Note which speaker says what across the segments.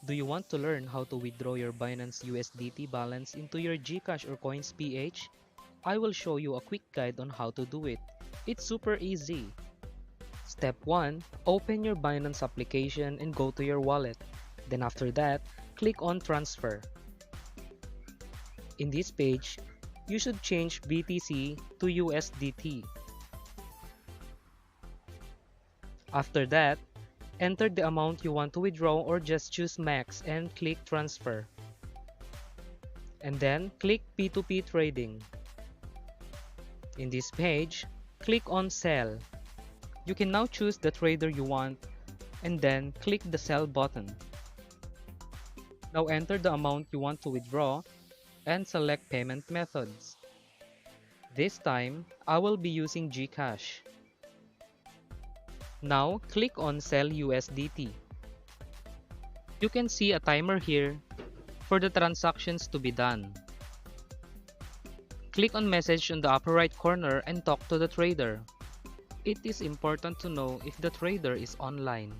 Speaker 1: Do you want to learn how to withdraw your Binance USDT balance into your GCash or Coins PH? I will show you a quick guide on how to do it. It's super easy. Step 1. Open your Binance application and go to your wallet. Then after that, click on Transfer. In this page, you should change BTC to USDT. After that, enter the amount you want to withdraw or just choose max and click Transfer. And then click P2P Trading. In this page, click on Sell. You can now choose the trader you want and then click the Sell button. Now enter the amount you want to withdraw and select payment methods. This time, I will be using GCash. Now click on Sell USDT. You can see a timer here for the transactions to be done. Click on Message on the upper right corner and talk to the trader. It is important to know if the trader is online.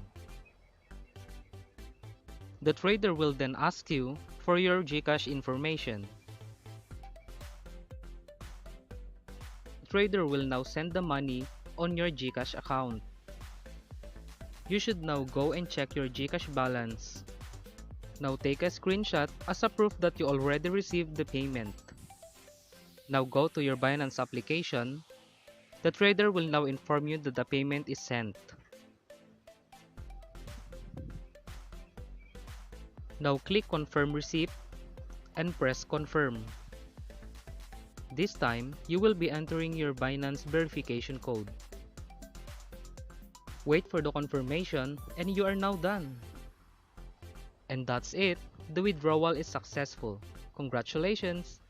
Speaker 1: The trader will then ask you for your GCash information. The trader will now send the money on your GCash account. You should now go and check your GCash balance. Now take a screenshot as a proof that you already received the payment. Now go to your Binance application. The trader will now inform you that the payment is sent. Now click Confirm Receipt and press Confirm. This time, you will be entering your Binance verification code. Wait for the confirmation and you are now done. And that's it. The withdrawal is successful. Congratulations!